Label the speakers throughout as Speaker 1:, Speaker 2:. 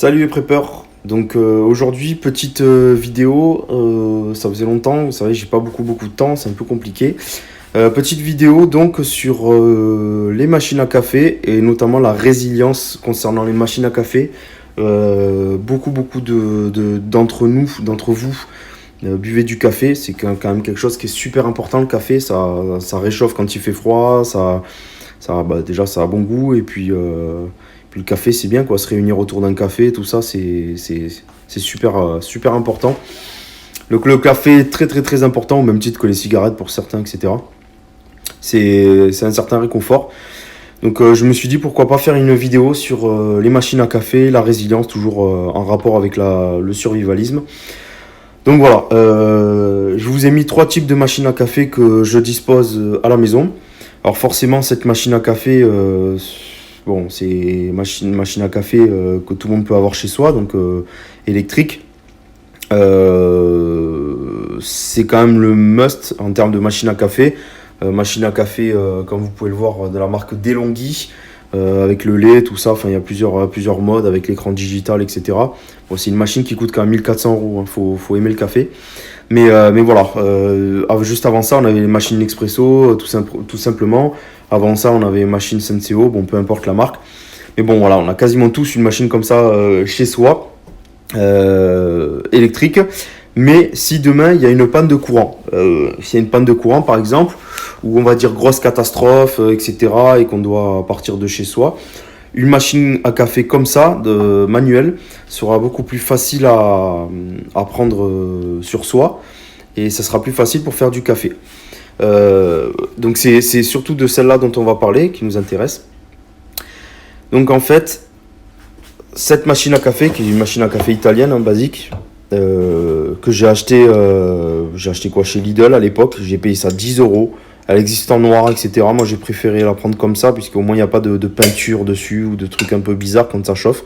Speaker 1: Salut les preppers. Donc aujourd'hui petite vidéo, ça faisait longtemps, vous savez j'ai pas beaucoup de temps, c'est un peu compliqué. Petite vidéo donc sur les machines à café et notamment la résilience concernant les machines à café. Beaucoup d'entre vous buvez du café, c'est quand même quelque chose qui est super important. Le café, ça réchauffe quand il fait froid, déjà ça a bon goût et puis le café c'est bien quoi, se réunir autour d'un café, tout ça c'est super important. Le café est très important, au même titre que les cigarettes pour certains, etc. C'est un certain réconfort. Donc je me suis dit pourquoi pas faire une vidéo sur les machines à café, la résilience, toujours en rapport avec le survivalisme. Donc voilà, je vous ai mis 3 types de machines à café que je dispose à la maison. Alors forcément cette machine à café, c'est une machine à café que tout le monde peut avoir chez soi, donc électrique. C'est quand même le must en termes de machine à café. Machine à café, comme vous pouvez le voir, de la marque DeLonghi, avec le lait, tout ça. Enfin, il y a plusieurs modes avec l'écran digital, etc. Bon, c'est une machine qui coûte quand même 1400 €. Hein. Faut aimer le café. Mais voilà, juste avant ça, on avait les machines Nespresso, tout simplement. Avant ça, on avait les machines Senseo, bon, peu importe la marque. Mais bon, voilà, on a quasiment tous une machine comme ça chez soi, électrique. Mais si demain, il y a une panne de courant, s'il y a une panne de courant, par exemple, ou on va dire grosse catastrophe, etc., et qu'on doit partir de chez soi, une machine à café comme ça, manuelle, sera beaucoup plus facile à prendre sur soi et ça sera plus facile pour faire du café. Donc c'est surtout de celle-là dont on va parler, qui nous intéresse. Donc en fait, cette machine à café, qui est une machine à café italienne, basique, que j'ai acheté quoi chez Lidl à l'époque, j'ai payé ça 10 €. Elle existe en noir, etc. Moi, j'ai préféré la prendre comme ça, puisqu'au moins, il n'y a pas de peinture dessus ou de trucs un peu bizarres quand ça chauffe.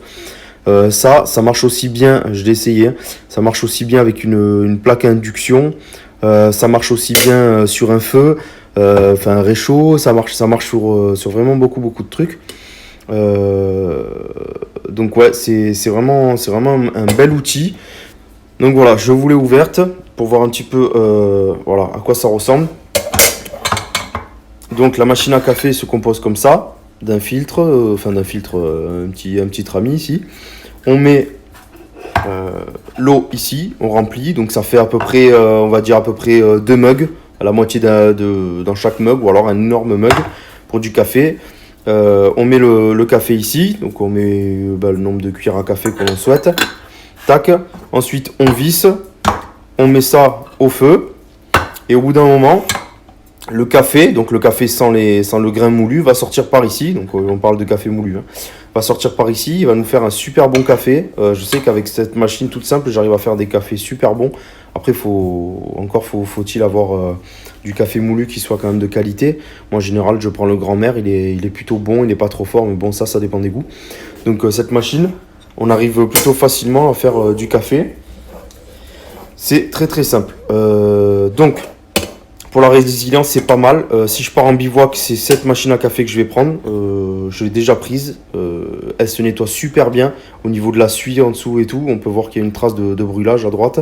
Speaker 1: Ça marche aussi bien, je l'ai essayé, ça marche aussi bien avec une plaque à induction. Ça marche aussi bien sur un feu, un réchaud. Ça marche sur vraiment beaucoup de trucs. Donc ouais, c'est vraiment un bel outil. Donc voilà, je vous l'ai ouverte pour voir un petit peu voilà, à quoi ça ressemble. Donc la machine à café se compose comme ça, d'un filtre, un petit trami ici. On met l'eau ici, on remplit, donc ça fait à peu près, on va dire à peu près 2 mugs, à la moitié dans chaque mug, ou alors un énorme mug pour du café. On met le café ici, donc on met le nombre de cuillères à café que l'on souhaite. Tac, ensuite on visse, on met ça au feu, et au bout d'un moment, le café, donc le café sans le grain moulu, va sortir par ici. Donc on parle de café moulu, hein. Va sortir par ici, il va nous faire un super bon café. Je sais qu'avec cette machine toute simple, j'arrive à faire des cafés super bons. Après, faut-il avoir du café moulu qui soit quand même de qualité. Moi, en général, je prends le grand-mère, il est plutôt bon, il n'est pas trop fort, mais bon, ça dépend des goûts. Donc cette machine, on arrive plutôt facilement à faire du café. C'est très simple. Donc, pour la résilience, c'est pas mal. Si je pars en bivouac, c'est cette machine à café que je vais prendre. Je l'ai déjà prise. Elle se nettoie super bien. Au niveau de la suie en dessous et tout, on peut voir qu'il y a une trace de brûlage à droite.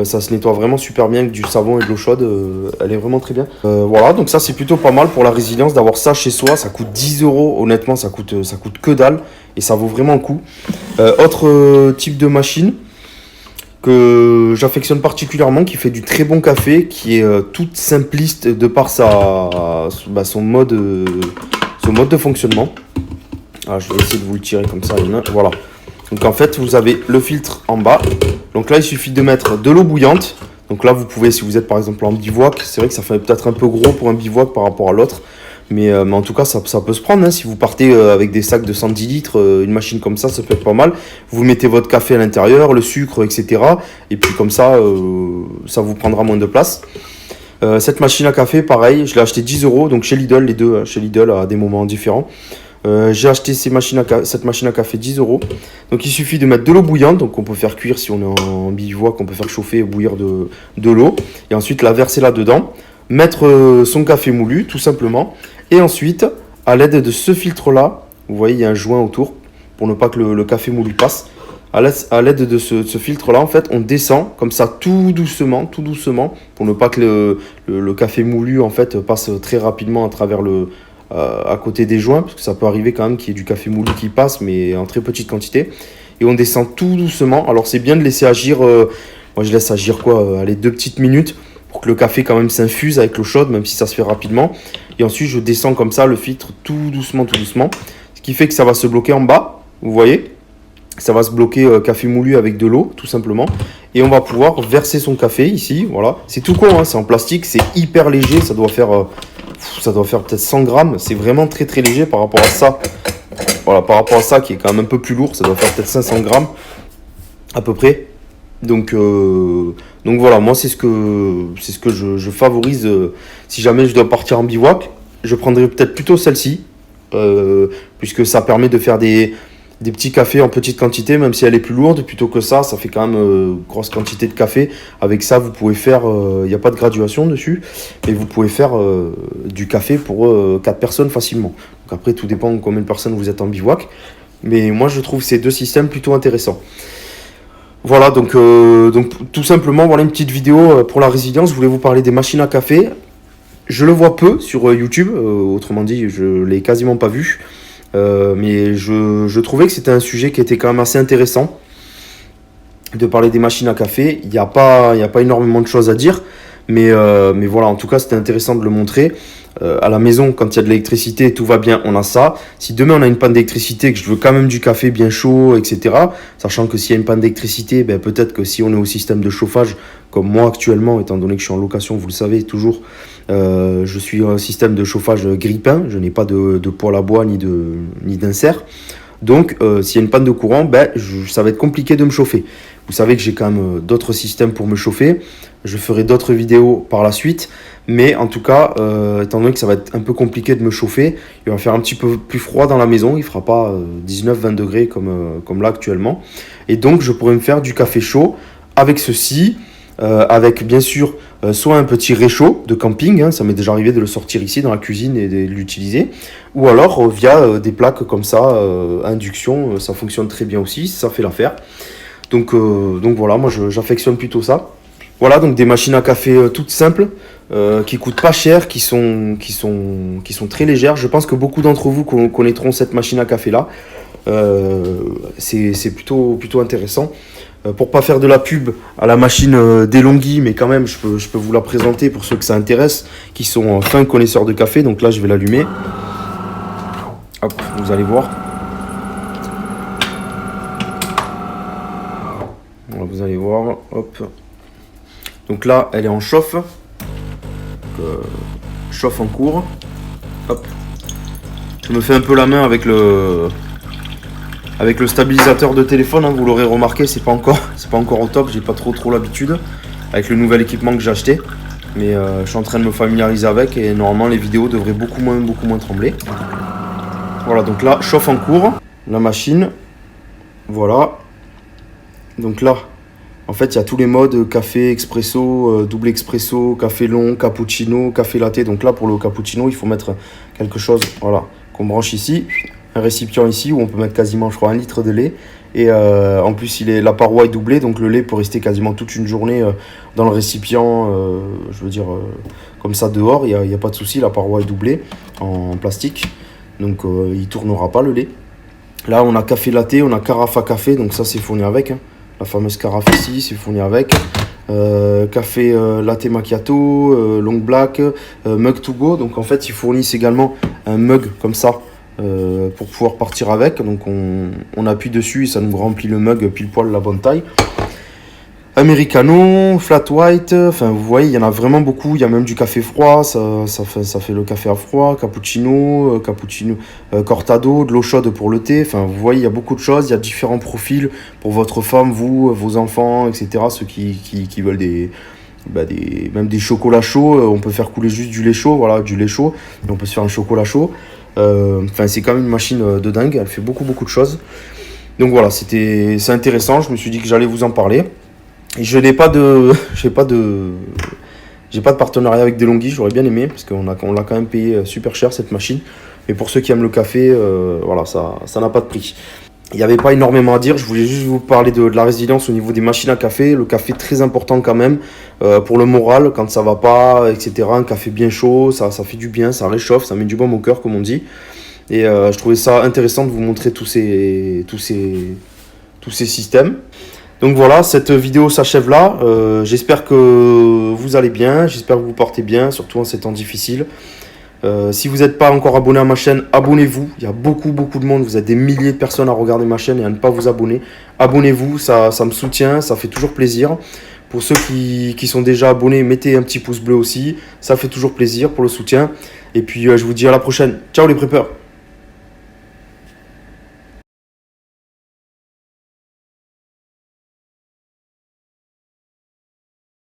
Speaker 1: Ça se nettoie vraiment super bien avec du savon et de l'eau chaude. Elle est vraiment très bien. Voilà, donc ça c'est plutôt pas mal pour la résilience d'avoir ça chez soi. Ça coûte 10 €. Honnêtement, ça coûte que dalle. Et ça vaut vraiment le coup. Autre type de machine que j'affectionne particulièrement, qui fait du très bon café, qui est toute simpliste de par son mode de fonctionnement. Je vais essayer de vous le tirer comme ça, voilà. Donc en fait, vous avez le filtre en bas. Donc là, il suffit de mettre de l'eau bouillante. Donc là, vous pouvez, si vous êtes par exemple en bivouac, c'est vrai que ça fait peut-être un peu gros pour un bivouac par rapport à l'autre. Mais en tout cas, ça peut se prendre, hein. Si vous partez avec des sacs de 110 litres, une machine comme ça peut être pas mal. Vous mettez votre café à l'intérieur, le sucre, etc. Et puis comme ça vous prendra moins de place. Cette machine à café, pareil, je l'ai acheté 10 €, donc chez Lidl, les deux, chez Lidl à des moments différents. J'ai acheté cette machine à café 10 €. Donc il suffit de mettre de l'eau bouillante, donc on peut faire cuire si on est en bivouac, on peut faire chauffer et bouillir de l'eau. Et ensuite la verser là-dedans. Mettre son café moulu, tout simplement. Et ensuite, à l'aide de ce filtre-là, vous voyez, il y a un joint autour pour ne pas que le café moulu passe. à l'aide de ce filtre-là, en fait, on descend comme ça tout doucement, pour ne pas que le café moulu, en fait, passe très rapidement à travers à côté des joints, parce que ça peut arriver quand même qu'il y ait du café moulu qui passe, mais en très petite quantité. Et on descend tout doucement. Alors c'est bien de laisser agir, moi je laisse agir quoi, allez, 2 petites minutes, pour que le café quand même s'infuse avec l'eau chaude, même si ça se fait rapidement. Et ensuite je descends comme ça le filtre tout doucement. Ce qui fait que ça va se bloquer en bas, vous voyez. Ça va se bloquer café moulu avec de l'eau, tout simplement. Et on va pouvoir verser son café ici, voilà. C'est tout con, hein, c'est en plastique, c'est hyper léger, ça doit faire peut-être 100 grammes. C'est vraiment très très léger par rapport à ça. Voilà, par rapport à ça qui est quand même un peu plus lourd, ça doit faire peut-être 500 grammes à peu près. Donc voilà, moi c'est ce que je favorise si jamais je dois partir en bivouac. Je prendrais peut-être plutôt celle-ci, puisque ça permet de faire des petits cafés en petite quantité, même si elle est plus lourde, plutôt que ça fait quand même grosse quantité de café. Avec ça, vous pouvez faire, il n'y a pas de graduation dessus, mais vous pouvez faire du café pour 4 personnes facilement. Donc après, tout dépend de combien de personnes vous êtes en bivouac. Mais moi, je trouve ces deux systèmes plutôt intéressants. Voilà, donc tout simplement, voilà une petite vidéo pour la résilience. Je voulais vous parler des machines à café. Je le vois peu sur YouTube, autrement dit, je ne l'ai quasiment pas vu. Mais je trouvais que c'était un sujet qui était quand même assez intéressant de parler des machines à café. Il n'y a pas énormément de choses à dire, mais voilà, en tout cas c'était intéressant de le montrer. À la maison, quand il y a de l'électricité, tout va bien, on a ça. Si demain on a une panne d'électricité, que je veux quand même du café bien chaud, etc., sachant que s'il y a une panne d'électricité, ben, peut-être que si on est au système de chauffage, comme moi actuellement, étant donné que je suis en location, vous le savez toujours, je suis un système de chauffage grippin, je n'ai pas de poêle à bois ni d'insert. Donc s'il y a une panne de courant, ben, ça va être compliqué de me chauffer. Vous savez que j'ai quand même d'autres systèmes pour me chauffer. Je ferai d'autres vidéos par la suite. Mais en tout cas, étant donné que ça va être un peu compliqué de me chauffer, il va faire un petit peu plus froid dans la maison. Il ne fera pas 19-20 degrés comme là actuellement. Et donc, je pourrais me faire du café chaud avec ceci. Avec bien sûr soit un petit réchaud de camping. Hein, ça m'est déjà arrivé de le sortir ici dans la cuisine et de l'utiliser. Ou alors via des plaques comme ça, induction. Ça fonctionne très bien aussi. Ça fait l'affaire. Donc voilà, moi j'affectionne plutôt ça. Voilà, donc des machines à café toutes simples, qui coûtent pas cher, qui sont très légères. Je pense que beaucoup d'entre vous connaîtront cette machine à café là. C'est plutôt intéressant. Pour pas faire de la pub à la machine d'Elonghi, mais quand même je peux vous la présenter pour ceux que ça intéresse, qui sont fins connaisseurs de café. Donc là je vais l'allumer. Hop, vous allez voir. Vous allez voir, hop. Donc là, elle est en chauffe. Chauffe en cours. Hop. Je me fais un peu la main avec le stabilisateur de téléphone. Hein, vous l'aurez remarqué, c'est pas encore au top. J'ai pas trop l'habitude avec le nouvel équipement que j'ai acheté. Mais je suis en train de me familiariser avec et normalement les vidéos devraient beaucoup moins trembler. Voilà, donc là, chauffe en cours. La machine. Voilà. Donc là, en fait, il y a tous les modes café, expresso, double expresso, café long, cappuccino, café latte. Donc là, pour le cappuccino, il faut mettre quelque chose, voilà, qu'on branche ici. Un récipient ici où on peut mettre quasiment, je crois, 1 litre de lait. Et en plus, la paroi est doublée, donc le lait peut rester quasiment toute une journée dans le récipient, je veux dire, comme ça dehors. Il n'y a pas de souci, la paroi est doublée en plastique. Donc il ne tournera pas le lait. Là, on a café latte, on a carafe à café, donc ça, c'est fourni avec. Hein. La fameuse carafe ici, c'est fourni avec. Café latte macchiato, long black, mug to go. Donc en fait, ils fournissent également un mug comme ça pour pouvoir partir avec. Donc on appuie dessus et ça nous remplit le mug pile poil la bonne taille. Americano, flat white, enfin vous voyez, il y en a vraiment beaucoup. Il y a même du café froid, ça fait le café à froid, cappuccino, cortado, de l'eau chaude pour le thé. Enfin vous voyez, il y a beaucoup de choses. Il y a différents profils pour votre femme, vous, vos enfants, etc. Ceux qui veulent même des chocolats chauds. On peut faire couler juste du lait chaud, voilà, du lait chaud. Et on peut se faire un chocolat chaud. Enfin c'est quand même une machine de dingue. Elle fait beaucoup de choses. Donc voilà, c'est intéressant. Je me suis dit que j'allais vous en parler. Et je n'ai pas de partenariat avec Delonghi, j'aurais bien aimé, parce qu'on l'a quand même payé super cher cette machine. Mais pour ceux qui aiment le café, voilà, ça n'a pas de prix. Il n'y avait pas énormément à dire, je voulais juste vous parler de la résilience au niveau des machines à café. Le café très important quand même pour le moral quand ça va pas, etc. Un café bien chaud, ça fait du bien, ça réchauffe, ça met du baume au cœur comme on dit. Et je trouvais ça intéressant de vous montrer tous ces systèmes. Donc voilà, cette vidéo s'achève là. J'espère que vous allez bien, j'espère que vous portez bien, surtout en ces temps difficiles. Si vous n'êtes pas encore abonné à ma chaîne, abonnez-vous. Il y a beaucoup de monde. Vous êtes des milliers de personnes à regarder ma chaîne et à ne pas vous abonner. Abonnez-vous, ça me soutient, ça fait toujours plaisir. Pour ceux qui sont déjà abonnés, mettez un petit pouce bleu aussi. Ça fait toujours plaisir pour le soutien. Et puis je vous dis à la prochaine. Ciao les prépeurs.